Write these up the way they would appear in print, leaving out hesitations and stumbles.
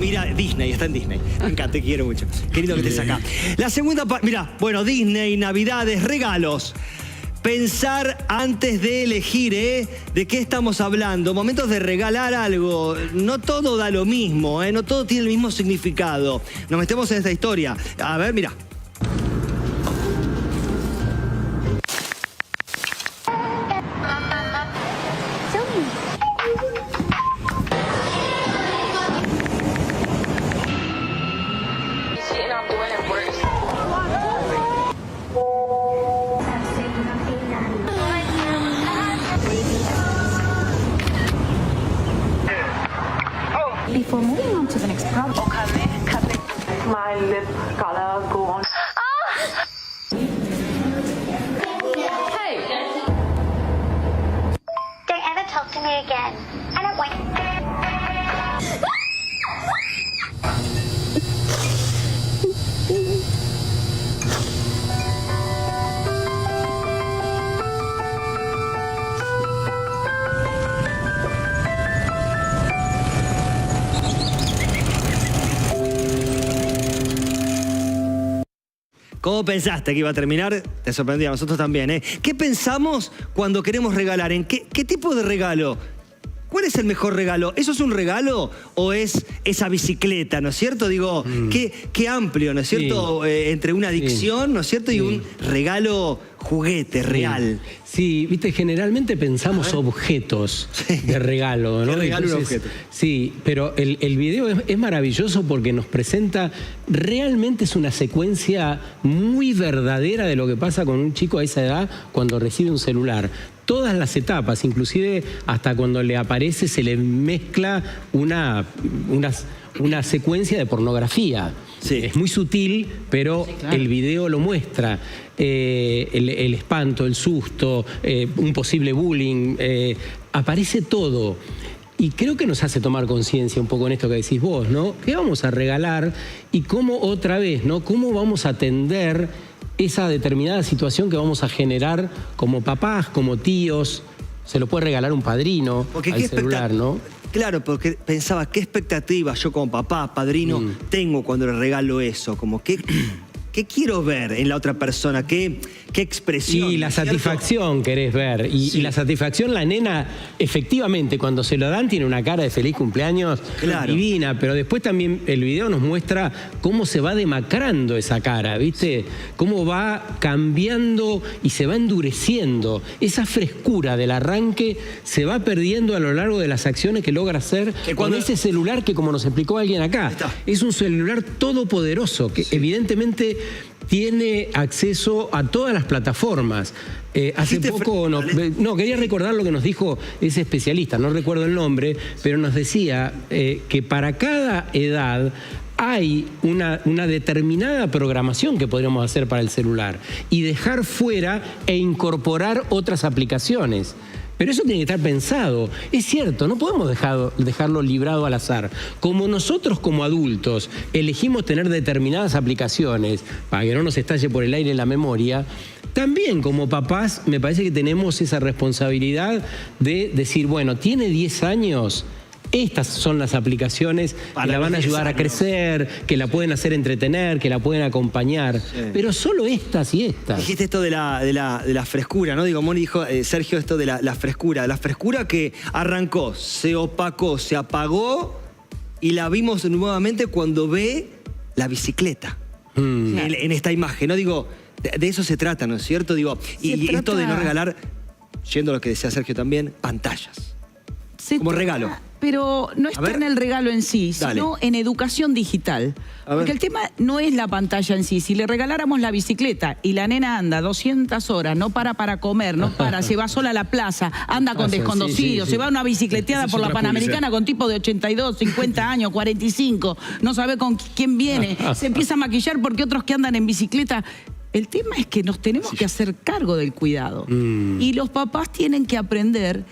Mira, Disney, está en Disney. Me encanta, te quiero mucho. Querido que estés acá. La segunda parte, mira, bueno, Disney, Navidades, regalos. Pensar antes de elegir, ¿eh? ¿De qué estamos hablando? Momentos de regalar algo. No todo da lo mismo, ¿eh? No todo tiene el mismo significado. Nos metemos en esta historia. A ver, mira. Before moving on to the next problem. My lip color go on. Hey! Don't ever talk to me again. I don't want ¿Cómo pensaste que iba a terminar? Te sorprendí, a nosotros también, ¿eh? ¿Qué pensamos cuando queremos regalar? ¿En qué tipo de regalo? ¿Cuál es el mejor regalo? ¿Eso es un regalo o es esa bicicleta, ¿no es cierto? Digo, qué amplio, ¿no es cierto? Sí. Entre una adicción, ¿no es cierto? Y un regalo juguete, real. Sí, viste, generalmente pensamos objetos de regalo, ¿no? ¿Qué regalo un objeto? Sí, pero el video es maravilloso porque nos presenta, realmente es una secuencia muy verdadera de lo que pasa con un chico a esa edad cuando recibe un celular. Todas las etapas, inclusive hasta cuando le aparece, se le mezcla una secuencia de pornografía. Sí. Es muy sutil, pero el video lo muestra. El espanto, el susto, un posible bullying, aparece todo. Y creo que nos hace tomar conciencia un poco en esto que decís vos, ¿no? ¿Qué vamos a regalar? Y cómo otra vez, ¿no? ¿Cómo vamos a atender esa determinada situación que vamos a generar como papás, como tíos? Se lo puede regalar un padrino al celular, ¿no? Claro, porque pensaba, ¿qué expectativas yo como papá, padrino, tengo cuando le regalo eso? Como, ¿qué quiero ver en la otra persona? ¿Qué expresión? Y la satisfacción querés ver. Y la satisfacción, la nena, efectivamente, cuando se lo dan, tiene una cara de feliz cumpleaños divina. Pero después también el video nos muestra cómo se va demacrando esa cara, ¿viste? Cómo va cambiando y se va endureciendo. Esa frescura del arranque se va perdiendo a lo largo de las acciones que logra hacer con ese celular que, como nos explicó alguien acá, es un celular todopoderoso que evidentemente tiene acceso a todas las plataformas. Hace poco, quería recordar lo que nos dijo ese especialista, no recuerdo el nombre, pero nos decía que para cada edad hay una determinada programación que podríamos hacer para el celular y dejar fuera e incorporar otras aplicaciones. Pero eso tiene que estar pensado. Es cierto, no podemos dejarlo librado al azar. Como nosotros como adultos elegimos tener determinadas aplicaciones para que no nos estalle por el aire la memoria, también como papás me parece que tenemos esa responsabilidad de decir, bueno, tiene 10 años... Estas son las aplicaciones que la van a ayudar a crecer, que la pueden hacer entretener, que la pueden acompañar. Pero solo estas y estas. Dijiste esto de la frescura, ¿no? Digo, Moni dijo, Sergio, esto de la frescura. La frescura que arrancó, se opacó, se apagó y la vimos nuevamente cuando ve la bicicleta. En esta imagen, ¿no? Digo, de eso se trata, ¿no es cierto? Digo, y esto de no regalar, yendo a lo que decía Sergio también, pantallas. Como regalo. Pero no está en el regalo en sí, sino en educación digital. Porque el tema no es la pantalla en sí. Si le regaláramos la bicicleta y la nena anda 200 horas, no para comer, no para, se va sola a la plaza, anda con desconocidos, se va una bicicleteada por la Panamericana con tipo de 82, 50 años, 45, no sabe con quién viene, se empieza a maquillar porque otros que andan en bicicleta... El tema es que nos tenemos que hacer cargo del cuidado. Y los papás tienen que aprender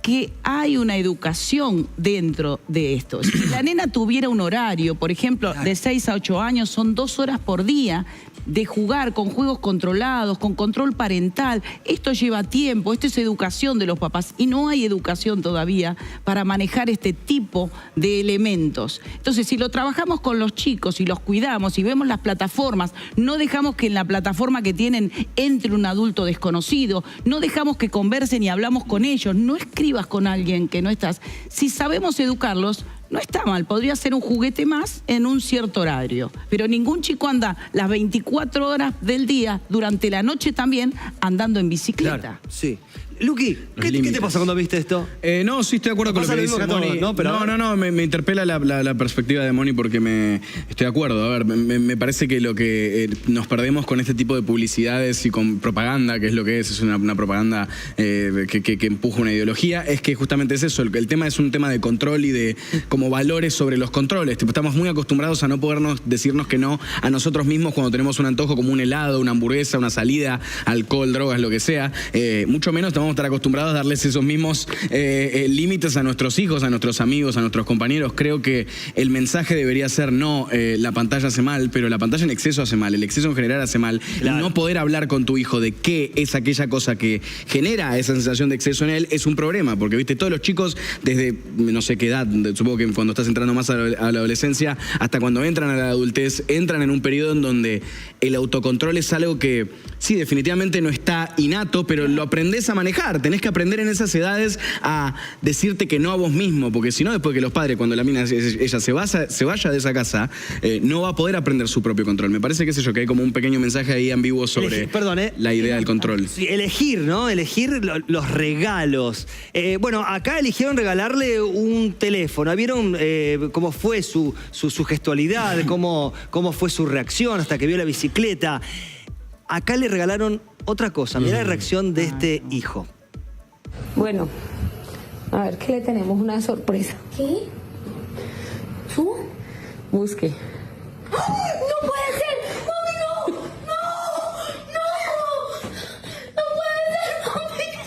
que hay una educación dentro de esto. Si la nena tuviera un horario, por ejemplo, de 6 a 8 años, son 2 horas por día de jugar con juegos controlados, con control parental. Esto lleva tiempo, esto es educación de los papás y no hay educación todavía para manejar este tipo de elementos. Entonces, si lo trabajamos con los chicos y los cuidamos y vemos las plataformas, no dejamos que en la plataforma que tienen entre un adulto desconocido, no dejamos que conversen y hablamos con ellos, no escribas con alguien que no estás. Si sabemos educarlos, no está mal, podría ser un juguete más en un cierto horario. Pero ningún chico anda las 24 horas del día, durante la noche también, andando en bicicleta. Claro, sí. Luqui, ¿qué te pasó cuando viste esto? No, sí estoy de acuerdo con lo que dice Moni. No, me interpela la perspectiva de Moni porque estoy de acuerdo. A ver, me parece que lo que nos perdemos con este tipo de publicidades y con propaganda, que es lo que es una propaganda que empuja una ideología, es que justamente es eso. El tema es un tema de control y de como valores sobre los controles. Estamos muy acostumbrados a no podernos decirnos que no a nosotros mismos cuando tenemos un antojo como un helado, una hamburguesa, una salida, alcohol, drogas, lo que sea. Mucho menos estamos estar acostumbrados a darles esos mismos límites a nuestros hijos, a nuestros amigos, a nuestros compañeros. Creo que el mensaje debería ser no, la pantalla hace mal, pero la pantalla en exceso hace mal, el exceso en general hace mal. Claro. Y no poder hablar con tu hijo de qué es aquella cosa que genera esa sensación de exceso en él es un problema, porque viste, todos los chicos desde no sé qué edad, supongo que cuando estás entrando más a la adolescencia, hasta cuando entran a la adultez, entran en un periodo en donde el autocontrol es algo que sí, definitivamente no está innato, pero lo aprendés a manejar. Tenés que aprender en esas edades a decirte que no a vos mismo, porque si no, después que los padres, cuando la mina ella se vaya de esa casa, no va a poder aprender su propio control. Me parece que es eso, que hay como un pequeño mensaje ahí ambiguo sobre la idea del control. Sí, elegir, ¿no? Elegir los regalos. Bueno, acá eligieron regalarle un teléfono. ¿Vieron cómo fue su gestualidad, cómo fue su reacción hasta que vio la bicicleta? Acá le regalaron otra cosa. Mirá la reacción de este hijo. Bueno, a ver, ¿qué le tenemos? Una sorpresa. ¿Qué? ¿Tú? Busque. ¡Ay, no puede ser! ¡Ay, no! ¡No! ¡No! ¡No puede ser! ¡Ay, no!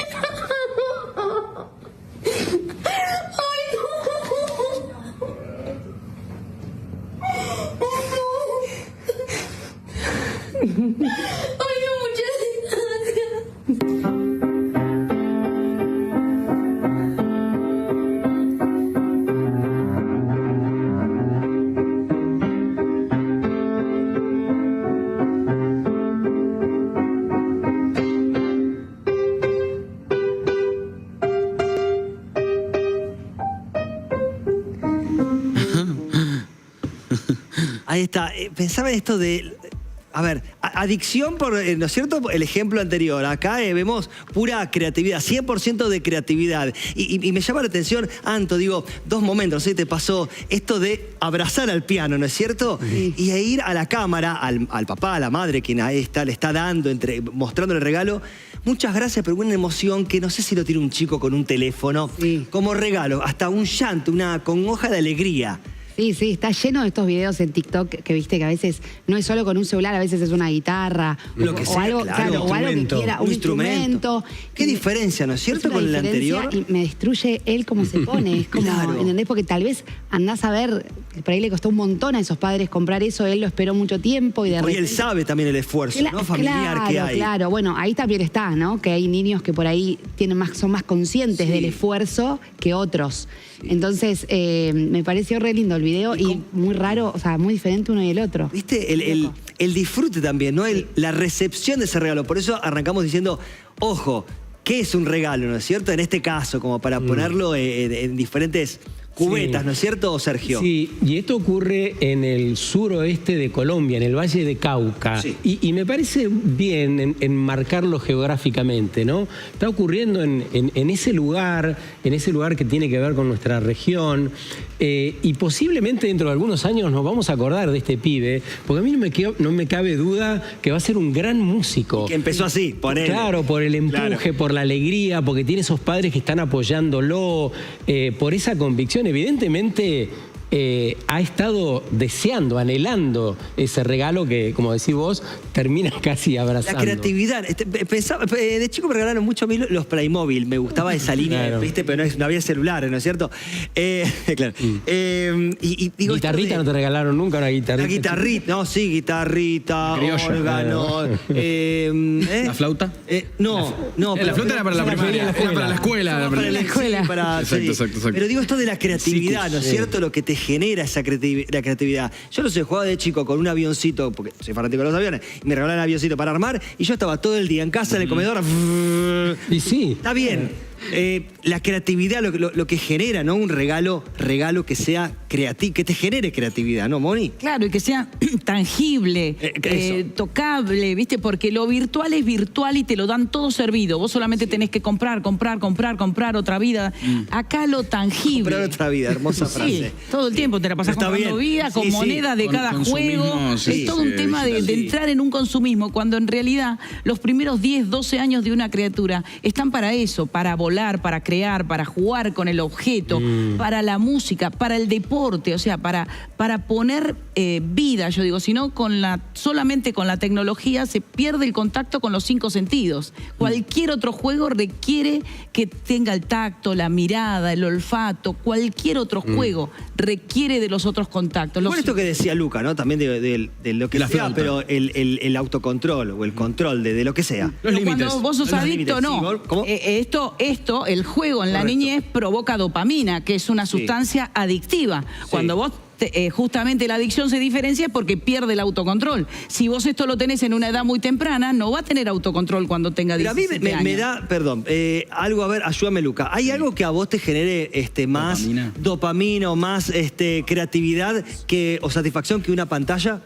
¡Ay, no! Muchas gracias. Ahí está. Pensaba en esto de... A ver, adicción por, ¿no es cierto? El ejemplo anterior. Acá vemos pura creatividad, 100% de creatividad. Y me llama la atención, Anto, digo, dos momentos, no sé si te pasó esto de abrazar al piano, ¿no es cierto? Sí. Y ir a la cámara, al papá, a la madre, quien ahí está, le está dando, mostrando el regalo. Muchas gracias, pero una emoción que no sé si lo tiene un chico con un teléfono. Sí. Como regalo, hasta un llanto, una congoja de alegría. Sí, sí, está lleno de estos videos en TikTok que viste que a veces no es solo con un celular, a veces es una guitarra lo que o sea, algo, claro, o algo que quiera, un instrumento. ¿Qué diferencia, no es cierto, con el anterior? Y me destruye él cómo se pone, es como, claro. ¿Entendés? Porque tal vez andás a ver, por ahí le costó un montón a esos padres comprar eso, él lo esperó mucho tiempo y de repente... él sabe también el esfuerzo, ¿no? Familiar claro, que hay. Claro, bueno, ahí también está, ¿no? Que hay niños que por ahí son más conscientes del esfuerzo que otros. Sí. Entonces, me pareció re lindo el video y muy raro, o sea, muy diferente uno y el otro. ¿Viste? El disfrute también, ¿no? La recepción de ese regalo. Por eso arrancamos diciendo, ojo, ¿qué es un regalo, no es cierto? En este caso, como para ponerlo en diferentes cubetas, sí. ¿No es cierto, Sergio? Sí, y esto ocurre en el suroeste de Colombia, en el Valle de Cauca. Sí. Y me parece bien en marcarlo geográficamente, ¿no? Está ocurriendo en ese lugar que tiene que ver con nuestra región. Y posiblemente dentro de algunos años nos vamos a acordar de este pibe, porque a mí no me cabe duda que va a ser un gran músico. Y que empezó así, por él. Claro, por el empuje, claro. Por la alegría, porque tiene esos padres que están apoyándolo, por esa convicción. Evidentemente ha estado deseando, anhelando ese regalo que, como decís vos, termina casi abrazando. La creatividad. Pensaba, de chico me regalaron mucho a mí los Playmobil. Me gustaba esa línea, claro. ¿viste? Pero no había celulares, ¿no es cierto? Claro. Y digo, ¿Guitarrita no te regalaron nunca una guitarrita? Una guitarrita, no, sí, guitarrita, órgano. ¿La flauta? No. La flauta era para la primaria, era para la escuela. Para la escuela. Exacto. Pero digo esto de la creatividad, ¿no es cierto? Lo que te genera esa la creatividad. Yo no sé, jugaba de chico con un avioncito, porque soy fanático de los aviones, y me regalaron un avioncito para armar, y yo estaba todo el día en casa, en el comedor. Y sí. Está bien. La creatividad, lo que genera, ¿no? Un regalo que sea creativo, que te genere creatividad, ¿no, Moni? Claro, y que sea tangible, tocable, ¿viste? Porque lo virtual es virtual y te lo dan todo servido. Vos solamente tenés que comprar otra vida. Acá lo tangible. Comprar otra vida, hermosa frase. Sí, todo el tiempo te la pasás comprando vida, con monedas de cada juego. Es todo un tema de entrar en un consumismo, cuando en realidad los primeros 10, 12 años de una criatura están para eso, para volar, para crear, para jugar con el objeto, para la música, para el deporte, o sea, para poner vida, yo digo, si no solamente con la tecnología se pierde el contacto con los 5 sentidos. Cualquier otro juego requiere que tenga el tacto, la mirada, el olfato, cualquier otro juego requiere de los otros contactos. Por esto que decía Luca, ¿no? También de lo que sea, pero el autocontrol o el control de lo que sea. Los límites. Cuando vos sos adicto, no. ¿Cómo? El juego en la niñez provoca dopamina, que es una sustancia adictiva. Cuando vos justamente la adicción se diferencia porque pierde el autocontrol. Si vos esto lo tenés en una edad muy temprana, no va a tener autocontrol cuando tenga 17 años. A mí me da, perdón, algo, a ver, ayúdame, Luca. ¿Hay algo que a vos te genere más dopamina o más creatividad o satisfacción que una pantalla?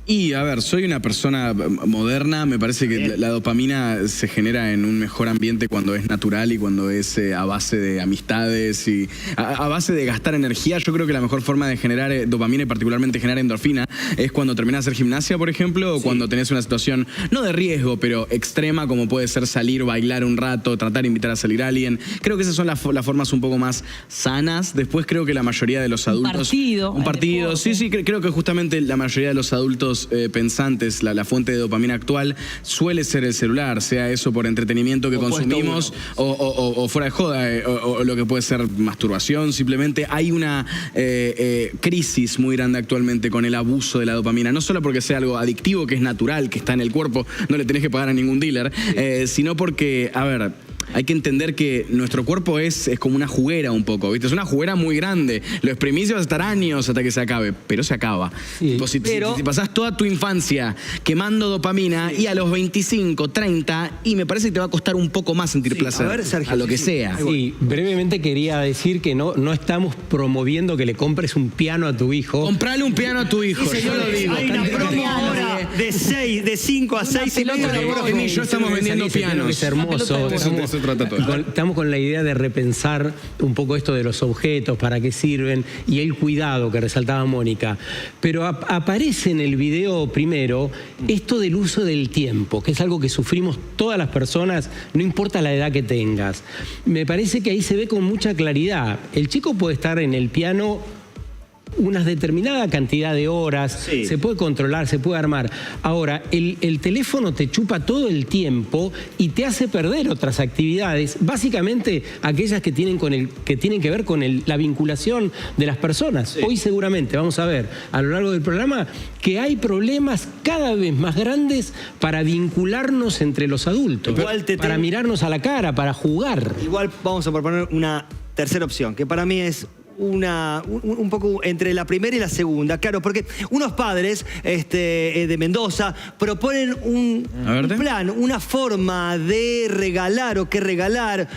Y, a ver, soy una persona moderna, me parece que la dopamina se genera en un mejor ambiente cuando es natural y cuando es a base de amistades y a base de gastar energía. Yo creo que la mejor forma de generar dopamina y particularmente generar endorfina es cuando terminás de hacer gimnasia, por ejemplo, o cuando tenés una situación, no de riesgo, pero extrema, como puede ser salir, bailar un rato, tratar de invitar a salir a alguien. Creo que esas son las formas un poco más sanas. Después creo que la mayoría de los adultos... Un partido, sí, creo que justamente la mayoría de los adultos pensantes, la fuente de dopamina actual suele ser el celular, sea eso por entretenimiento que consumimos o fuera de joda, o lo que puede ser masturbación. Simplemente hay una crisis muy grande actualmente con el abuso de la dopamina, no solo porque sea algo adictivo, que es natural, que está en el cuerpo, no le tenés que pagar a ningún dealer, sino porque, a ver, hay que entender que nuestro cuerpo es como una juguera un poco, ¿viste? Es una juguera muy grande. Lo exprimís y vas a estar años hasta que se acabe, pero se acaba. Sí, si pasás toda tu infancia quemando dopamina y a los 25, 30, y me parece que te va a costar un poco más sentir placer, Sergio, a lo que sea. Sí, brevemente quería decir que no estamos promoviendo que le compres un piano a tu hijo. Comprale un piano a tu hijo, yo lo digo. Hay una promo ahora de 5 a 6 y yo estamos vendiendo pianos. Es hermoso. Estamos con la idea de repensar un poco esto de los objetos, para qué sirven, y el cuidado que resaltaba Mónica. Pero aparece en el video primero esto del uso del tiempo, que es algo que sufrimos todas las personas, no importa la edad que tengas. Me parece que ahí se ve con mucha claridad. El chico puede estar en el piano una determinada cantidad de horas, se puede controlar, se puede armar. Ahora, el teléfono te chupa todo el tiempo y te hace perder otras actividades, básicamente aquellas que tienen que ver con la vinculación de las personas. Hoy seguramente vamos a ver a lo largo del programa que hay problemas cada vez más grandes para vincularnos entre los adultos, para mirarnos a la cara, para jugar. Igual vamos a proponer una tercera opción, que para mí es un poco entre la primera y la segunda, claro, porque unos padres de Mendoza proponen un plan, una forma de regalar o que regalar.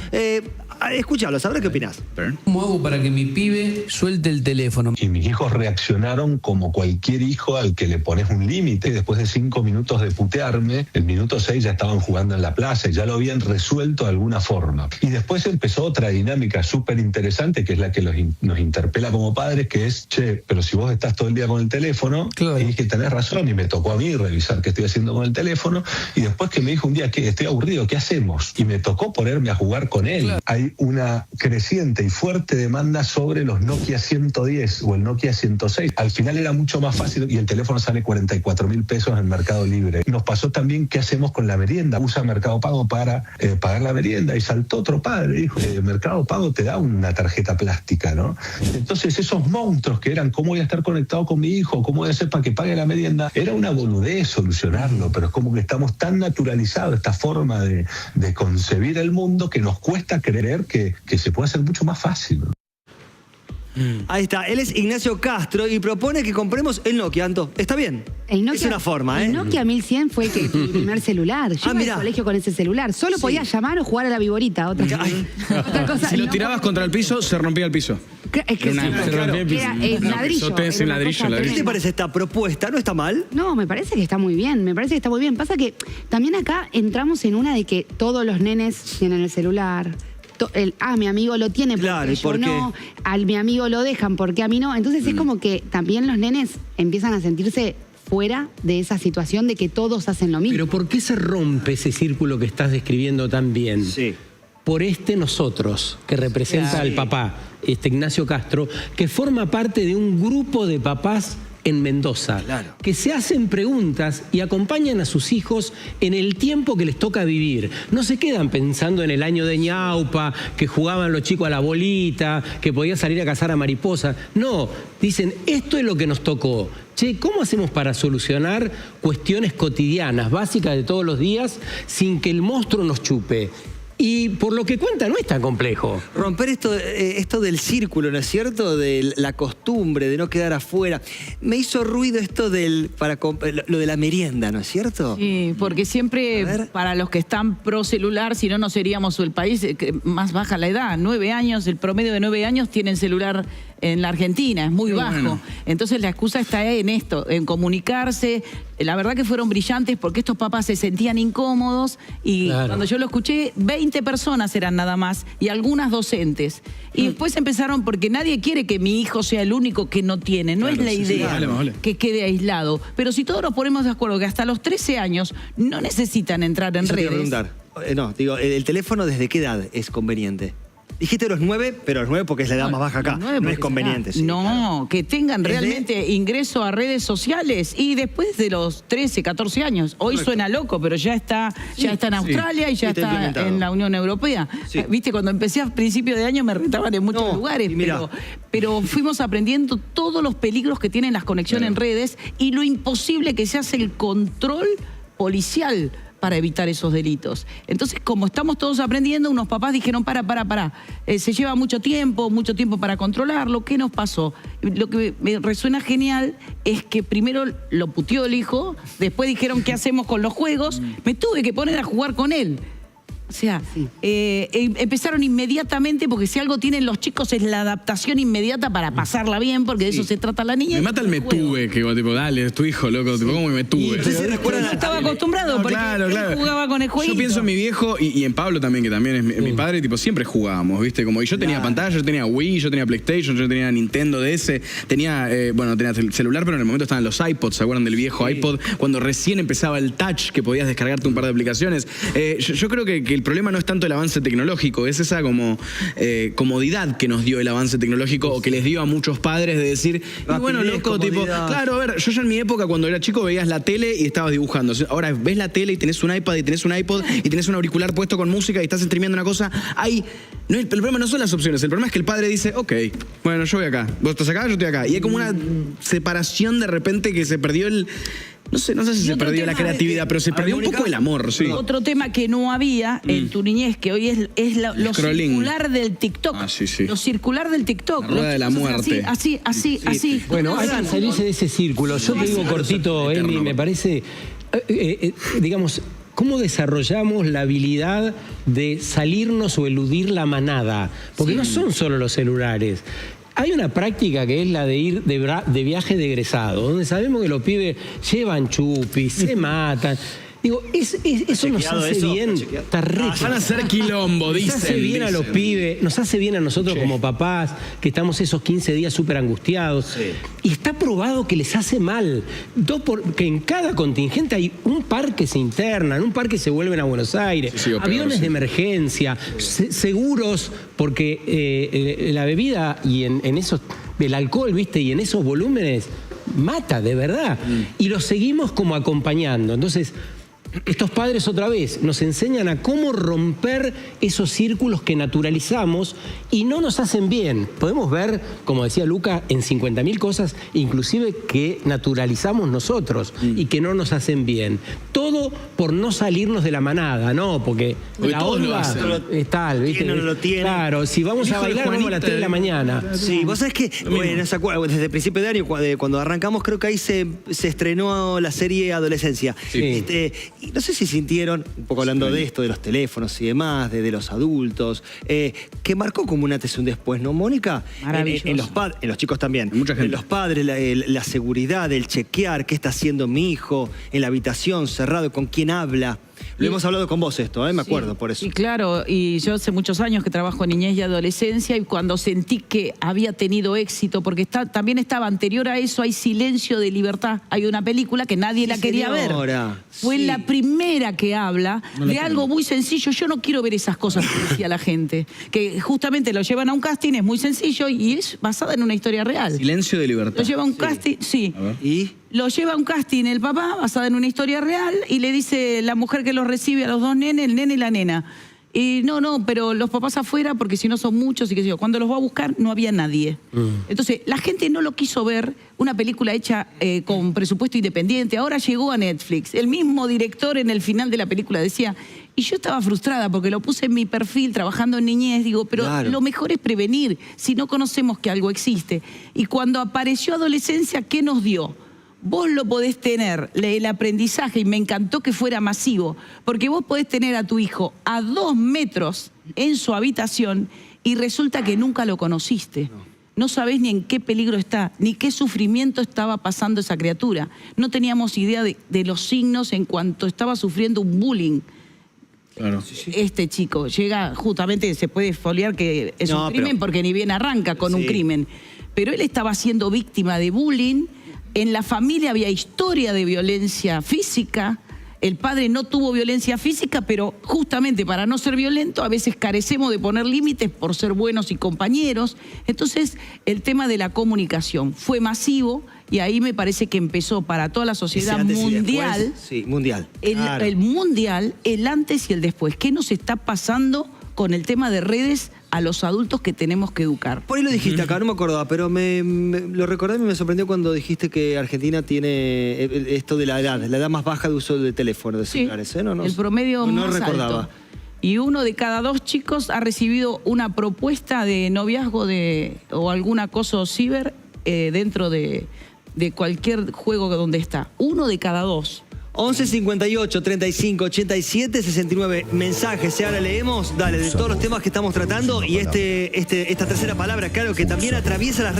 Escúchalo, ¿sabrás qué opinás? ¿Cómo hago para que mi pibe suelte el teléfono? Y mis hijos reaccionaron como cualquier hijo al que le pones un límite. Después de 5 minutos de putearme, el minuto 6 ya estaban jugando en la plaza y ya lo habían resuelto de alguna forma. Y después empezó otra dinámica súper interesante, que es la que nos interpela como padres, que es, che, pero si vos estás todo el día con el teléfono, tenés que tenés razón, y me tocó a mí revisar qué estoy haciendo con el teléfono, y después que me dijo un día que estoy aburrido, ¿qué hacemos? Y me tocó ponerme a jugar con él. Hay hay una creciente y fuerte demanda sobre los Nokia 110 o el Nokia 106. Al final era mucho más fácil y el teléfono sale 44.000 pesos en Mercado Libre. Nos pasó también qué hacemos con la merienda. Usa Mercado Pago para pagar la merienda y saltó otro padre. Dijo, Mercado Pago te da una tarjeta plástica, ¿no? Entonces esos monstruos que eran cómo voy a estar conectado con mi hijo, cómo voy a hacer para que pague la merienda, era una boludez solucionarlo, pero es como que estamos tan naturalizados esta forma de concebir el mundo que nos cuesta creer que se puede hacer mucho más fácil, ¿no? Ahí está, él es Ignacio Castro y propone que compremos el Nokia, Anto. Está bien. El Nokia, es una forma, ¿eh? El Nokia 1100 fue mi primer celular. Yo iba al colegio con ese celular. Solo podía llamar o jugar a la viborita. Otra cosa. Si lo tirabas contra el piso, se rompía el piso. Es que se rompía el piso. Era ladrillo. ¿Qué te parece esta propuesta? ¿No está mal? No, me parece que está muy bien. Me parece que está muy bien. Pasa que también acá entramos en una de que todos los nenes tienen el celular. Mi amigo lo tiene porque yo no, mi amigo lo dejan porque a mí no. Entonces es como que también los nenes empiezan a sentirse fuera de esa situación de que todos hacen lo mismo. Pero ¿por qué se rompe ese círculo que estás describiendo tan bien? Sí. Por nosotros, que representa al papá, Ignacio Castro, que forma parte de un grupo de papás en Mendoza, que se hacen preguntas y acompañan a sus hijos en el tiempo que les toca vivir. No se quedan pensando en el año de ñaupa, que jugaban los chicos a la bolita, que podía salir a cazar a mariposas. No, dicen, esto es lo que nos tocó. Che, ¿cómo hacemos para solucionar cuestiones cotidianas, básicas de todos los días, sin que el monstruo nos chupe? Y por lo que cuenta no es tan complejo. Romper esto del círculo, ¿no es cierto? De la costumbre, de no quedar afuera. Me hizo ruido esto lo de la merienda, ¿no es cierto? Sí, porque siempre para los que están pro celular, si no, no seríamos el país más baja la edad. 9 años, el promedio de 9 años tienen celular en la Argentina, es muy bajo. Bueno. Entonces la excusa está en esto, en comunicarse. La verdad que fueron brillantes porque estos papás se sentían incómodos y cuando yo lo escuché, 20 personas eran nada más y algunas docentes. Y después empezaron porque nadie quiere que mi hijo sea el único que no tiene, no es la idea que quede aislado. Pero si todos nos ponemos de acuerdo que hasta los 13 años no necesitan entrar en redes. No, digo, ¿el teléfono desde qué edad es conveniente? Dijiste los 9, pero los 9 porque es la edad más baja acá. No es conveniente. Sí, no, que tengan realmente ingreso a redes sociales y después de los 13, 14 años. Hoy suena loco, pero ya está en Australia y ya está en la Unión Europea. Viste, cuando empecé a principio de año me retaban en muchos lugares, pero fuimos aprendiendo todos los peligros que tienen las conexiones en redes y lo imposible que se hace el control policial para evitar esos delitos. Entonces, como estamos todos aprendiendo, unos papás dijeron, para, se lleva mucho tiempo para controlarlo. ¿Qué nos pasó? Lo que me resuena genial es que primero lo puteó el hijo, después dijeron, ¿qué hacemos con los juegos? Me tuve que poner a jugar con él. O sea, empezaron inmediatamente, porque si algo tienen los chicos es la adaptación inmediata para pasarla bien, porque de eso se trata la niña. Me mata el me tuve, que tipo, dale, es tu hijo, loco, tipo, ¿cómo me tuve? Yo estaba acostumbrado, porque él jugaba con el jueguito. Yo pienso en mi viejo y en Pablo también, que también es mi padre, tipo, siempre jugábamos, ¿viste? Como, y yo tenía pantalla, yo tenía Wii, yo tenía PlayStation, yo tenía Nintendo DS, tenía celular, pero en el momento estaban los iPods, ¿se acuerdan del viejo iPod? Cuando recién empezaba el touch, que podías descargarte un par de aplicaciones. Yo creo que el problema no es tanto el avance tecnológico, es esa como comodidad que nos dio el avance tecnológico o que les dio a muchos padres de decir, y bueno, loco, tipo, claro, a ver, yo ya en mi época cuando era chico veías la tele y estabas dibujando. Ahora ves la tele y tenés un iPad y tenés un iPod y tenés un auricular puesto con música y estás streameando una cosa. El problema no son las opciones, el problema es que el padre dice, ok, bueno, yo voy acá, vos estás acá, yo estoy acá. Y hay como una separación de repente que se perdió No sé si se perdió la creatividad, pero se perdió un poco el amor, sí. Otro tema que no había en tu niñez, que hoy es lo circular del TikTok. Lo circular del TikTok. La rueda de la muerte. Así. Bueno, hay que salirse de ese círculo. Yo te digo cortito, Emi, me parece, digamos, ¿cómo desarrollamos la habilidad de salirnos o eludir la manada? Porque no son solo los celulares. Hay una práctica que es la de ir de viaje de egresado, donde sabemos que los pibes llevan chupis, se matan. Digo, eso nos hace bien. Está van a hacer quilombo, dicen. Nos hace bien a los pibes, nos hace bien a nosotros como papás, que estamos esos 15 días súper angustiados. Sí. Y está probado que les hace mal. Que en cada contingente hay un par que se internan, un par que se vuelven a Buenos Aires, aviones de emergencia, seguros, porque la bebida y en esos, el alcohol, ¿viste? Y en esos volúmenes mata, de verdad. Y los seguimos como acompañando. Entonces, estos padres otra vez nos enseñan a cómo romper esos círculos que naturalizamos y no nos hacen bien. Podemos ver, como decía Luca, en 50.000 cosas, inclusive que naturalizamos nosotros y que no nos hacen bien. Todo por no salirnos de la manada, ¿no? Porque la onda es tal, ¿viste? No lo tiene. Claro, si vamos a bailar, vamos a las 3 de la mañana. Sí, vos sabés que desde el principio de año, cuando arrancamos, creo que ahí se estrenó la serie Adolescencia. Sí. Y no sé si sintieron, un poco hablando de esto, de los teléfonos y demás, de los adultos, que marcó como un antes y un después, ¿no, Mónica? En los chicos también. Mucha gente. En los padres, la seguridad, el chequear qué está haciendo mi hijo en la habitación, cerrado, con quién habla. Lo hemos hablado con vos esto, me acuerdo, por eso. Y claro, y yo hace muchos años que trabajo en niñez y adolescencia y cuando sentí que había tenido éxito, porque también estaba anterior a eso, hay Silencio de Libertad. Hay una película que nadie la quería ver. Fue la primera que habla de algo muy sencillo. Yo no quiero ver esas cosas que decía la gente. Que justamente lo llevan a un casting, es muy sencillo y es basada en una historia real. Silencio de Libertad. Lo lleva a un casting, sí. ¿Y? Lo lleva a un casting el papá, basada en una historia real, y le dice la mujer que los recibe a los dos nenes, el nene y la nena. Y no, pero los papás afuera, porque si no son muchos y qué sé yo. Cuando los va a buscar, no había nadie. Entonces, la gente no lo quiso ver, una película hecha con presupuesto independiente. Ahora llegó a Netflix. El mismo director en el final de la película decía, y yo estaba frustrada porque lo puse en mi perfil trabajando en niñez, digo, pero lo mejor es prevenir si no conocemos que algo existe. Y cuando apareció Adolescencia, ¿qué nos dio? Vos lo podés tener, el aprendizaje, y me encantó que fuera masivo, porque vos podés tener a tu hijo a 2 metros en su habitación y resulta que nunca lo conociste. No sabés ni en qué peligro está, ni qué sufrimiento estaba pasando esa criatura. No teníamos idea de los signos en cuanto estaba sufriendo un bullying. Claro. Este chico llega, justamente se puede foliar que es un crimen porque ni bien arranca con un crimen. Pero él estaba siendo víctima de bullying. En la familia había historia de violencia física. El padre no tuvo violencia física, pero justamente para no ser violento a veces carecemos de poner límites por ser buenos y compañeros. Entonces el tema de la comunicación fue masivo y ahí me parece que empezó para toda la sociedad mundial. Mundial. El mundial, el antes y el después. ¿Qué nos está pasando con el tema de redes a los adultos que tenemos que educar? Por ahí lo dijiste acá, no me acordaba, pero lo recordé y me sorprendió cuando dijiste que Argentina tiene esto de la edad más baja de uso de teléfono, de celulares. El promedio más recordaba. Alto. Y 1 de cada 2 chicos ha recibido una propuesta de noviazgo o algún acoso ciber dentro de cualquier juego donde está. 1 de cada 2. 11 58 35 87 69 mensajes, ahora leemos, dale, de todos los temas que estamos tratando y esta tercera palabra, claro, que también atraviesa las redes.